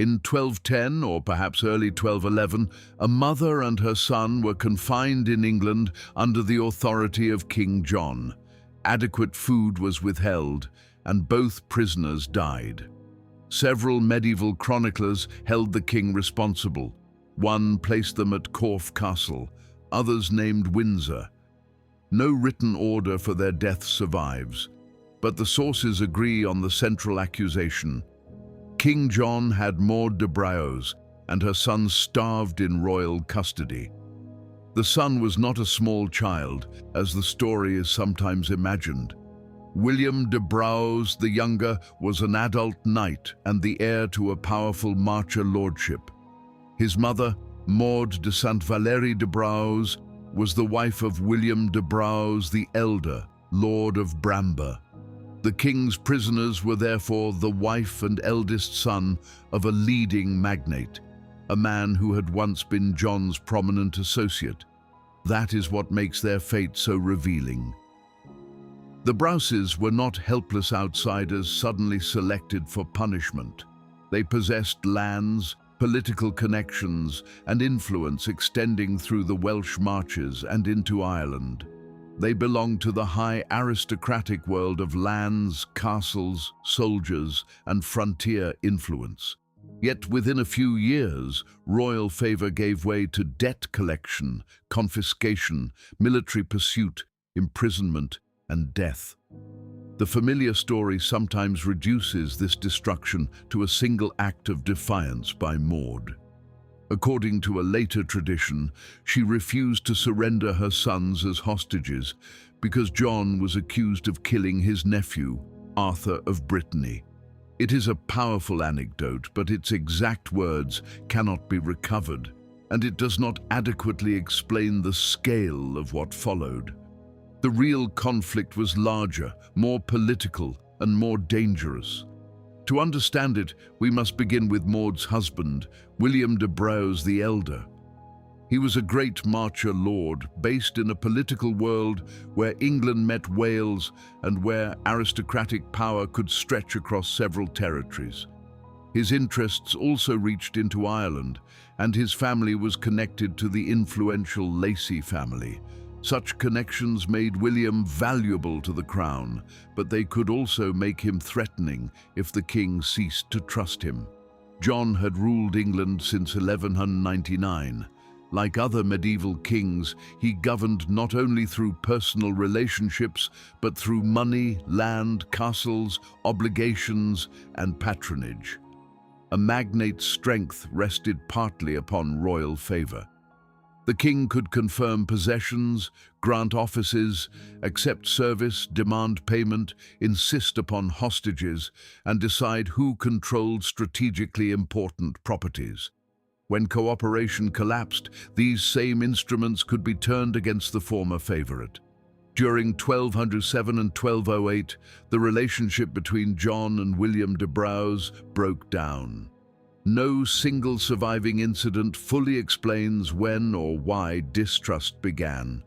In 1210, or perhaps early 1211, a mother and her son were confined in England under the authority of King John. Adequate food was withheld, and both prisoners died. Several medieval chroniclers held the king responsible. One placed them at Corfe Castle, others named Windsor. No written order for their death survives, but the sources agree on the central accusation. King John had Maud de Braose, and her son starved in royal custody. The son was not a small child, as the story is sometimes imagined. William de Braose the younger was an adult knight and the heir to a powerful Marcher lordship. His mother, Maud de Saint Valery de Braose, was the wife of William de Braose the elder, Lord of Bramber. The king's prisoners were therefore the wife and eldest son of a leading magnate, a man who had once been John's prominent associate. That is what makes their fate so revealing. The Braoses were not helpless outsiders suddenly selected for punishment. They possessed lands, political connections, and influence extending through the Welsh marches and into Ireland. They belonged to the high aristocratic world of lands, castles, soldiers, and frontier influence. Yet within a few years, royal favor gave way to debt collection, confiscation, military pursuit, imprisonment, and death. The familiar story sometimes reduces this destruction to a single act of defiance by Maud. According to a later tradition, she refused to surrender her sons as hostages because John was accused of killing his nephew, Arthur of Brittany. It is a powerful anecdote, but its exact words cannot be recovered, and it does not adequately explain the scale of what followed. The real conflict was larger, more political, and more dangerous. To understand it, we must begin with Maud's husband, William de Braose the Elder. He was a great Marcher lord, based in a political world where England met Wales and where aristocratic power could stretch across several territories. His interests also reached into Ireland, and his family was connected to the influential Lacy family. Such connections made William valuable to the crown, but they could also make him threatening if the king ceased to trust him. John had ruled England since 1199. Like other medieval kings, he governed not only through personal relationships, but through money, land, castles, obligations, and patronage. A magnate's strength rested partly upon royal favor. The king could confirm possessions, grant offices, accept service, demand payment, insist upon hostages, and decide who controlled strategically important properties. When cooperation collapsed, these same instruments could be turned against the former favorite. During 1207 and 1208, the relationship between John and William de Braose broke down. No single surviving incident fully explains when or why distrust began.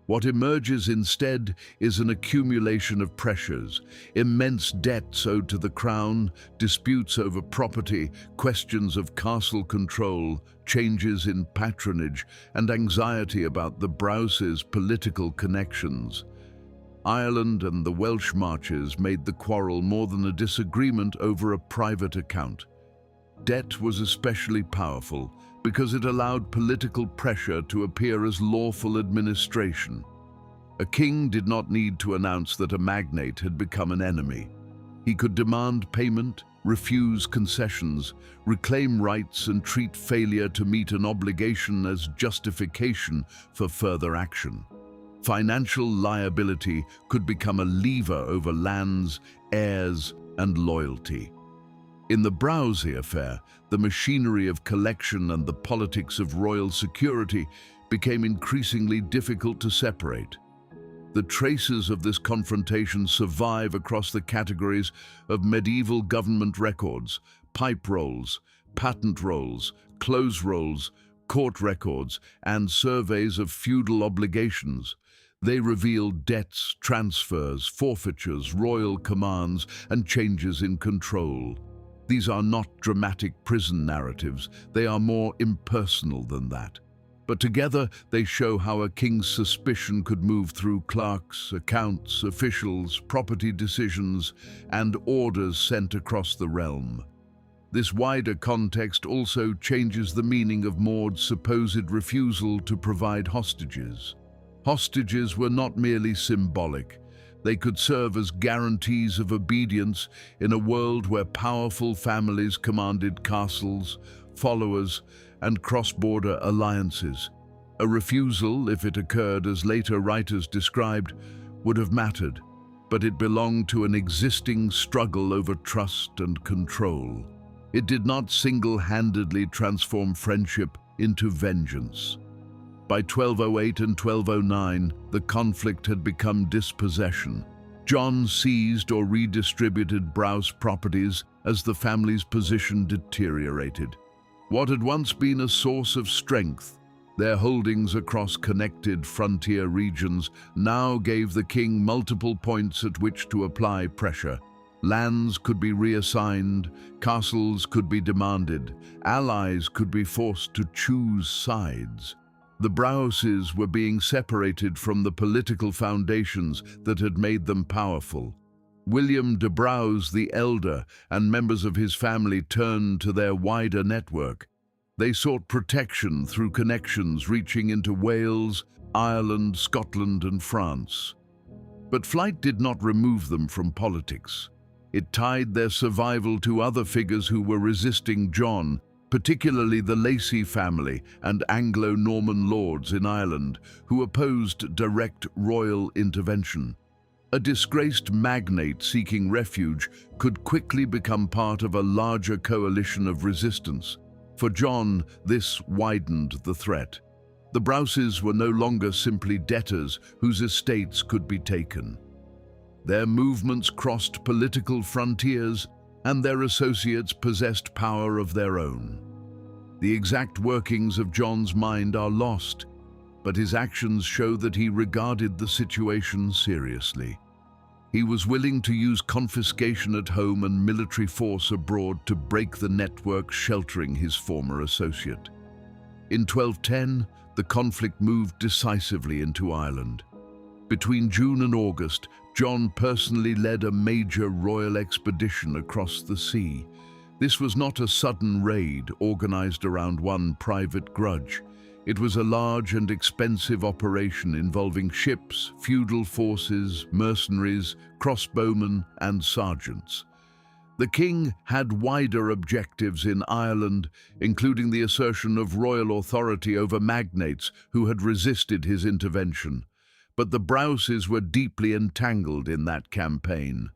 What emerges instead is an accumulation of pressures, immense debts owed to the crown, disputes over property, questions of castle control, changes in patronage, and anxiety about the Braoses' political connections. Ireland and the Welsh marches made the quarrel more than a disagreement over a private account. Debt was especially powerful because it allowed political pressure to appear as lawful administration. A king did not need to announce that a magnate had become an enemy. He could demand payment, refuse concessions, reclaim rights, and treat failure to meet an obligation as justification for further action. Financial liability could become a lever over lands, heirs, and loyalty. In the Braose affair, the machinery of collection and the politics of royal security became increasingly difficult to separate. The traces of this confrontation survive across the categories of medieval government records, pipe rolls, patent rolls, close rolls, court records, and surveys of feudal obligations. They reveal debts, transfers, forfeitures, royal commands, and changes in control. These are not dramatic prison narratives, they are more impersonal than that. But together they show how a king's suspicion could move through clerks, accounts, officials, property decisions, and orders sent across the realm. This wider context also changes the meaning of Maud's supposed refusal to provide hostages. Hostages were not merely symbolic. They could serve as guarantees of obedience in a world where powerful families commanded castles, followers, and cross-border alliances. A refusal, if it occurred as later writers described, would have mattered, but it belonged to an existing struggle over trust and control. It did not single-handedly transform friendship into vengeance. By 1208 and 1209, the conflict had become dispossession. John seized or redistributed Braose properties as the family's position deteriorated. What had once been a source of strength, their holdings across connected frontier regions, now gave the king multiple points at which to apply pressure. Lands could be reassigned, castles could be demanded, allies could be forced to choose sides. The Braoses were being separated from the political foundations that had made them powerful. William de Braose the Elder and members of his family turned to their wider network. They sought protection through connections reaching into Wales, Ireland, Scotland, and France. But flight did not remove them from politics. It tied their survival to other figures who were resisting John, particularly the Lacy family and Anglo-Norman lords in Ireland, who opposed direct royal intervention. A disgraced magnate seeking refuge could quickly become part of a larger coalition of resistance. For John, this widened the threat. The Braoses were no longer simply debtors whose estates could be taken. Their movements crossed political frontiers, and their associates possessed power of their own. The exact workings of John's mind are lost, but his actions show that he regarded the situation seriously. He was willing to use confiscation at home and military force abroad to break the network sheltering his former associate. In 1210, the conflict moved decisively into Ireland. Between June and August, John personally led a major royal expedition across the sea. This was not a sudden raid organized around one private grudge. It was a large and expensive operation involving ships, feudal forces, mercenaries, crossbowmen, and sergeants. The king had wider objectives in Ireland, including the assertion of royal authority over magnates who had resisted his intervention. But the Braoses were deeply entangled in that campaign.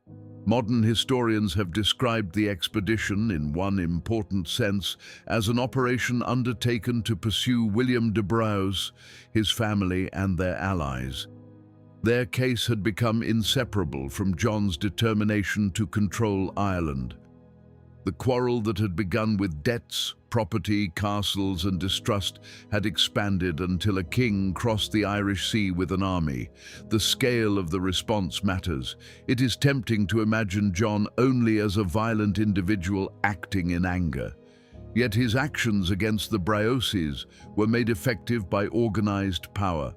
Modern historians have described the expedition, in one important sense, as an operation undertaken to pursue William de Braose, his family, and their allies. Their case had become inseparable from John's determination to control Ireland. The quarrel that had begun with debts, property, castles, and distrust had expanded until a king crossed the Irish Sea with an army. The scale of the response matters. It is tempting to imagine John only as a violent individual acting in anger. Yet his actions against the Braoses were made effective by organized power.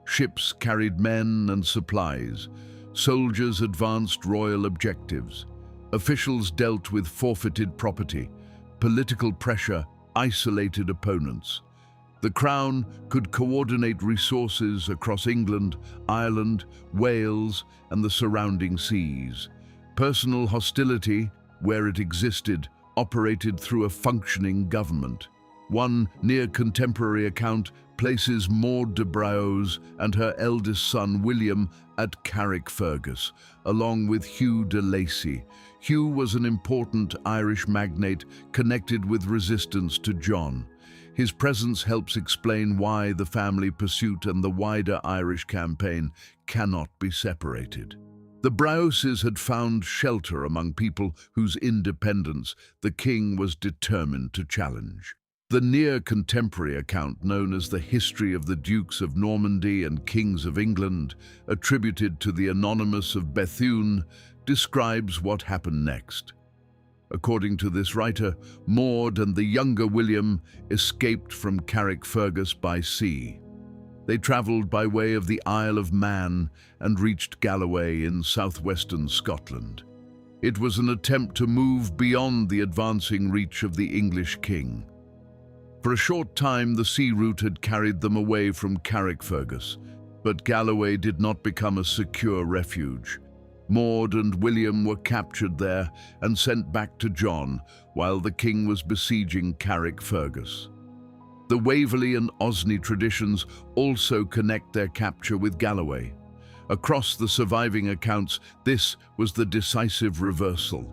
Ships carried men and supplies. Soldiers advanced royal objectives. Officials dealt with forfeited property. Political pressure isolated opponents. The Crown could coordinate resources across England, Ireland, Wales, and the surrounding seas. Personal hostility, where it existed, operated through a functioning government. One near-contemporary account places Maud de Braose and her eldest son William at Carrickfergus, along with Hugh de Lacy. Hugh was an important Irish magnate connected with resistance to John. His presence helps explain why the family pursuit and the wider Irish campaign cannot be separated. The Braoses had found shelter among people whose independence the king was determined to challenge. The near-contemporary account known as the History of the Dukes of Normandy and Kings of England, attributed to the Anonymous of Bethune, describes what happened next. According to this writer, Maud and the younger William escaped from Carrickfergus by sea. They travelled by way of the Isle of Man and reached Galloway in southwestern Scotland. It was an attempt to move beyond the advancing reach of the English king. For a short time, the sea route had carried them away from Carrickfergus, but Galloway did not become a secure refuge. Maud and William were captured there and sent back to John while the king was besieging Carrickfergus. The Waverley and Osney traditions also connect their capture with Galloway. Across the surviving accounts, this was the decisive reversal.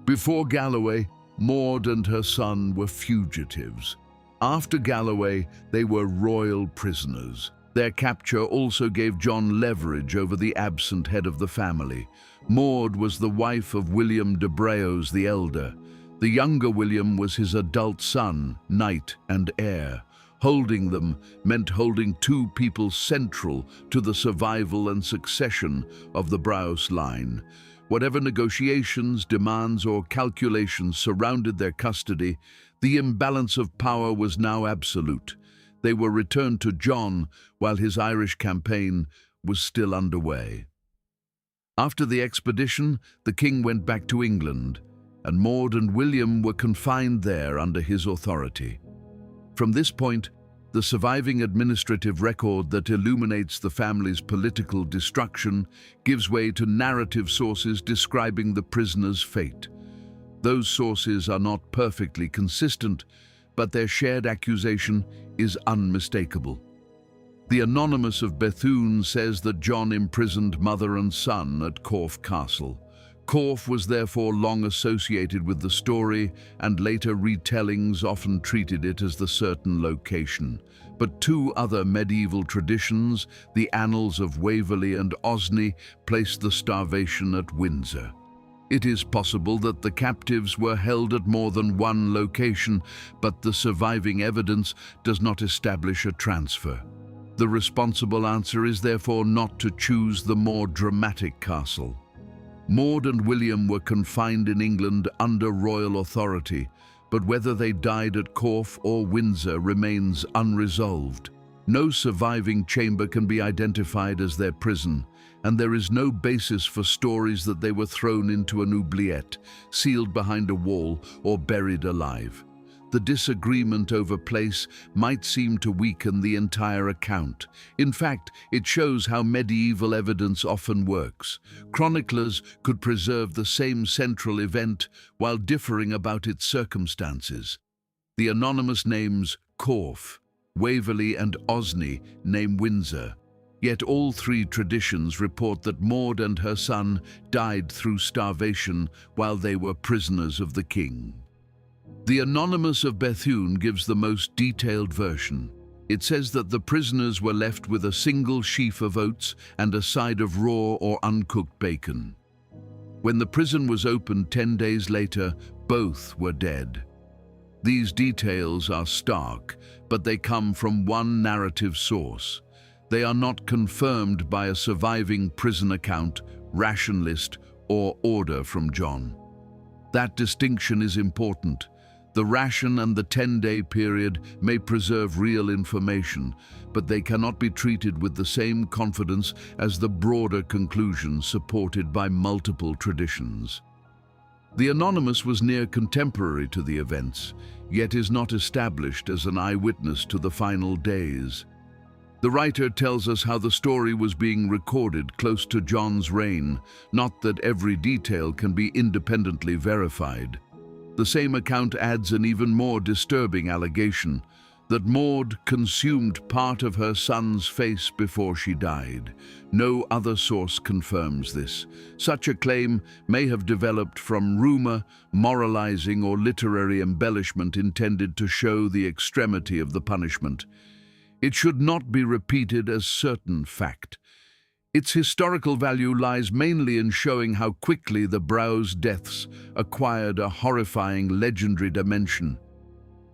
Before Galloway, Maud and her son were fugitives. After Galloway, they were royal prisoners. Their capture also gave John leverage over the absent head of the family. Maud was the wife of William de Braose the elder. The younger William was his adult son, knight and heir. Holding them meant holding two people central to the survival and succession of the Braose line. Whatever negotiations, demands, or calculations surrounded their custody, the imbalance of power was now absolute. They were returned to John while his Irish campaign was still underway. After the expedition, the king went back to England, and Maud and William were confined there under his authority. From this point, the surviving administrative record that illuminates the family's political destruction gives way to narrative sources describing the prisoner's fate. Those sources are not perfectly consistent, but their shared accusation is unmistakable. The Anonymous of Bethune says that John imprisoned mother and son at Corfe Castle. Corfe was therefore long associated with the story, and later retellings often treated it as the certain location. But two other medieval traditions, the Annals of Waverley and Osney, placed the starvation at Windsor. It is possible that the captives were held at more than one location, but the surviving evidence does not establish a transfer. The responsible answer is therefore not to choose the more dramatic castle. Maud and William were confined in England under royal authority, but whether they died at Corfe or Windsor remains unresolved. No surviving chamber can be identified as their prison, and there is no basis for stories that they were thrown into an oubliette, sealed behind a wall, or buried alive. The disagreement over place might seem to weaken the entire account. In fact, it shows how medieval evidence often works. Chroniclers could preserve the same central event while differing about its circumstances. The anonymous names Corfe, Waverley and Osney name Windsor. Yet all three traditions report that Maud and her son died through starvation while they were prisoners of the king. The Anonymous of Bethune gives the most detailed version. It says that the prisoners were left with a single sheaf of oats and a side of raw or uncooked bacon. When the prison was opened 10 days later, both were dead. These details are stark, but they come from one narrative source. They are not confirmed by a surviving prison account, ration list, or order from John. That distinction is important. The ration and the 10-day period may preserve real information, but they cannot be treated with the same confidence as the broader conclusions supported by multiple traditions. The Anonymous was near contemporary to the events, yet is not established as an eyewitness to the final days. The writer tells us how the story was being recorded close to John's reign, not that every detail can be independently verified. The same account adds an even more disturbing allegation, that Maud consumed part of her son's face before she died. No other source confirms this. Such a claim may have developed from rumor, moralizing, or literary embellishment intended to show the extremity of the punishment. It should not be repeated as certain fact. Its historical value lies mainly in showing how quickly the Braose deaths acquired a horrifying legendary dimension.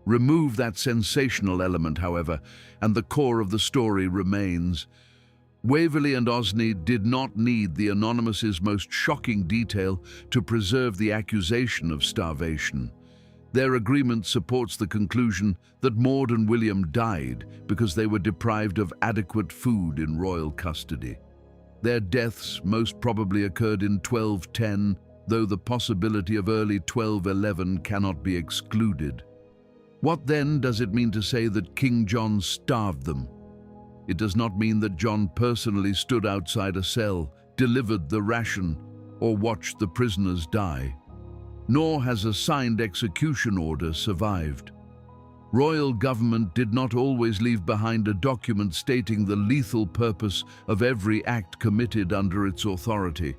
Remove that sensational element, however, and the core of the story remains. Waverley and Osney did not need the anonymous's most shocking detail to preserve the accusation of starvation. Their agreement supports the conclusion that Maud and William died because they were deprived of adequate food in royal custody. Their deaths most probably occurred in 1210, though the possibility of early 1211 cannot be excluded. What then does it mean to say that King John starved them? It does not mean that John personally stood outside a cell, delivered the ration, or watched the prisoners die. Nor has a signed execution order survived. Royal government did not always leave behind a document stating the lethal purpose of every act committed under its authority.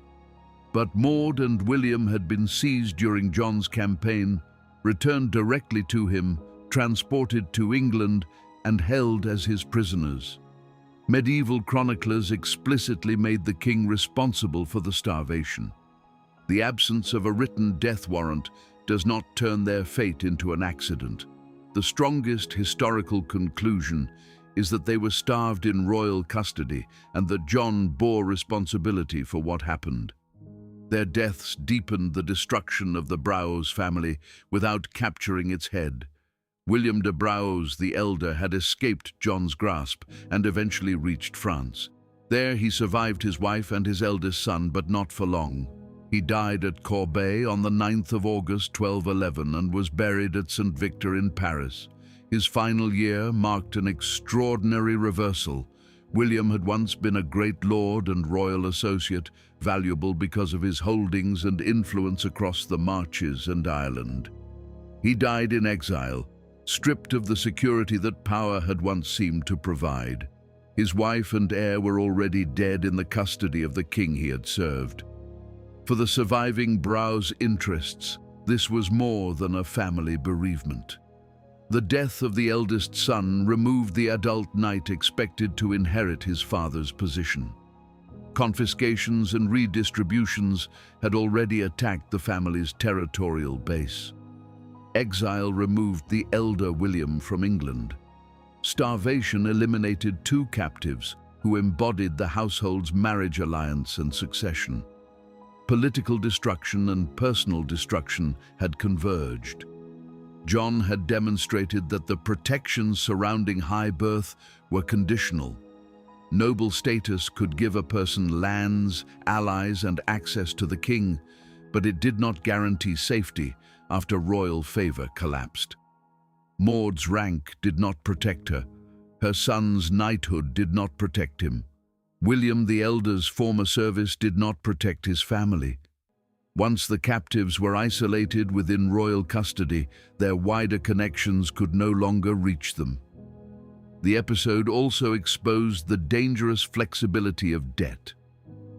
But Maud and William had been seized during John's campaign, returned directly to him, transported to England, and held as his prisoners. Medieval chroniclers explicitly made the king responsible for the starvation. The absence of a written death warrant does not turn their fate into an accident. The strongest historical conclusion is that they were starved in royal custody and that John bore responsibility for what happened. Their deaths deepened the destruction of the Braose family without capturing its head. William de Braose the Elder had escaped John's grasp and eventually reached France. There he survived his wife and his eldest son, but not for long. He died at Corbeil on the 9th of August 1211 and was buried at St. Victor in Paris. His final year marked an extraordinary reversal. William had once been a great lord and royal associate, valuable because of his holdings and influence across the Marches and Ireland. He died in exile, stripped of the security that power had once seemed to provide. His wife and heir were already dead in the custody of the king he had served. For the surviving Braose interests, this was more than a family bereavement. The death of the eldest son removed the adult knight expected to inherit his father's position. Confiscations and redistributions had already attacked the family's territorial base. Exile removed the elder William from England. Starvation eliminated two captives who embodied the household's marriage alliance and succession. Political destruction and personal destruction had converged. John had demonstrated that the protections surrounding high birth were conditional. Noble status could give a person lands, allies, and access to the king, but it did not guarantee safety after royal favor collapsed. Maud's rank did not protect her. Her son's knighthood did not protect him. William the Elder's former service did not protect his family. Once the captives were isolated within royal custody, their wider connections could no longer reach them. The episode also exposed the dangerous flexibility of debt.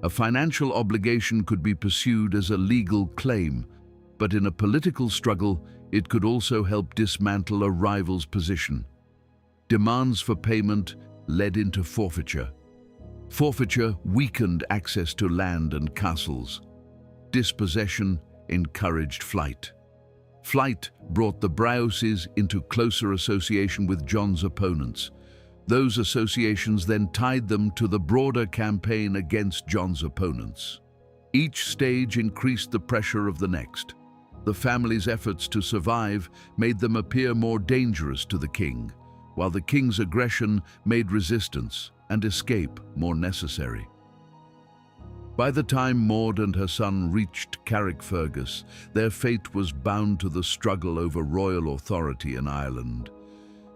A financial obligation could be pursued as a legal claim, but in a political struggle, it could also help dismantle a rival's position. Demands for payment led into forfeiture. Forfeiture weakened access to land and castles. Dispossession encouraged flight. Flight brought the Braoses into closer association with John's opponents. Those associations then tied them to the broader campaign against John's opponents. Each stage increased the pressure of the next. The family's efforts to survive made them appear more dangerous to the king, while the king's aggression made resistance and escape more necessary. By the time Maud and her son reached Carrickfergus, their fate was bound to the struggle over royal authority in Ireland.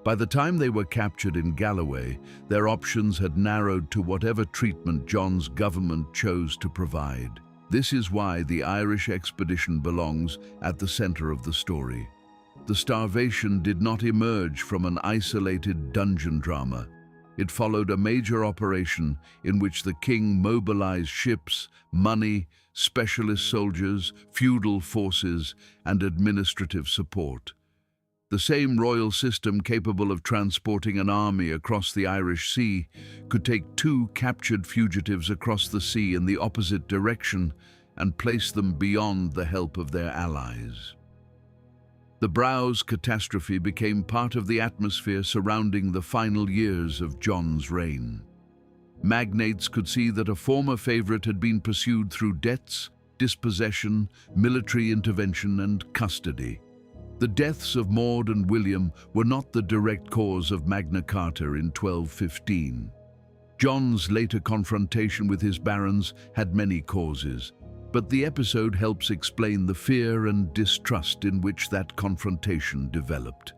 By the time they were captured in Galloway, their options had narrowed to whatever treatment John's government chose to provide. This is why the Irish expedition belongs at the center of the story. The starvation did not emerge from an isolated dungeon drama. It followed a major operation in which the king mobilized ships, money, specialist soldiers, feudal forces, and administrative support. The same royal system capable of transporting an army across the Irish Sea could take two captured fugitives across the sea in the opposite direction and place them beyond the help of their allies. The Braose catastrophe became part of the atmosphere surrounding the final years of John's reign. Magnates could see that a former favorite had been pursued through debts, dispossession, military intervention, and custody. The deaths of Maud and William were not the direct cause of Magna Carta in 1215. John's later confrontation with his barons had many causes, but the episode helps explain the fear and distrust in which that confrontation developed.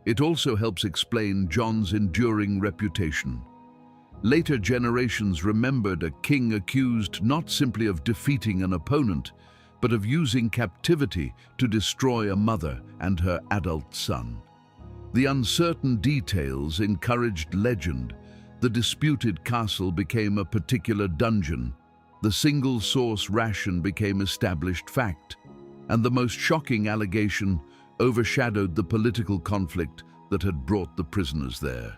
It also helps explain John's enduring reputation. Later generations remembered a king accused not simply of defeating an opponent, but of using captivity to destroy a mother and her adult son. The uncertain details encouraged legend. The disputed castle became a particular dungeon. The single-source ration became established fact, and the most shocking allegation overshadowed the political conflict that had brought the prisoners there.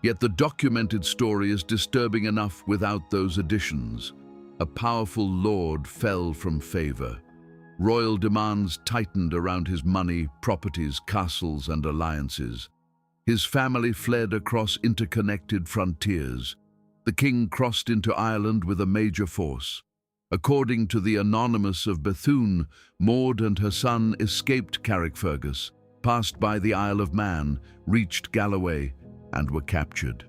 Yet the documented story is disturbing enough without those additions. A powerful lord fell from favor. Royal demands tightened around his money, properties, castles, and alliances. His family fled across interconnected frontiers. The king crossed into Ireland with a major force. According to the Anonymous of Bethune, Maud and her son escaped Carrickfergus, passed by the Isle of Man, reached Galloway, and were captured.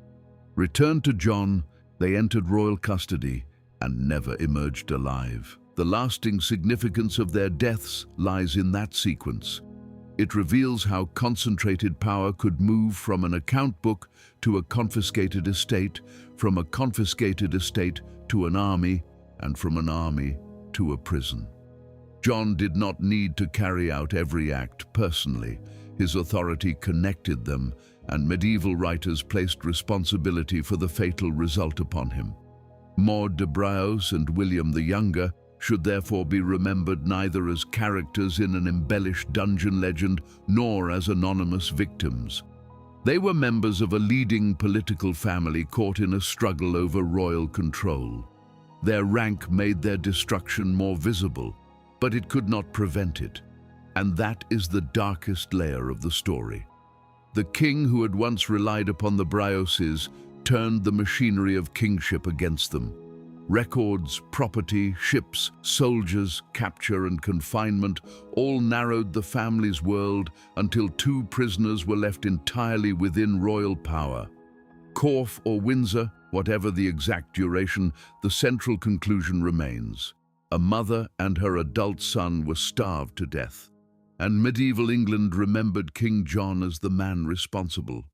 Returned to John, they entered royal custody and never emerged alive. The lasting significance of their deaths lies in that sequence. It reveals how concentrated power could move from an account book to a confiscated estate, from a confiscated estate to an army, and from an army to a prison. John did not need to carry out every act personally. His authority connected them, and medieval writers placed responsibility for the fatal result upon him. Maud de Braose and William the Younger should therefore be remembered neither as characters in an embellished dungeon legend nor as anonymous victims. They were members of a leading political family caught in a struggle over royal control. Their rank made their destruction more visible, but it could not prevent it. And that is the darkest layer of the story. The king who had once relied upon the Braoses turned the machinery of kingship against them. Records, property, ships, soldiers, capture and confinement all narrowed the family's world until two prisoners were left entirely within royal power. Corfe or Windsor, whatever the exact duration, the central conclusion remains. A mother and her adult son were starved to death, and medieval England remembered King John as the man responsible.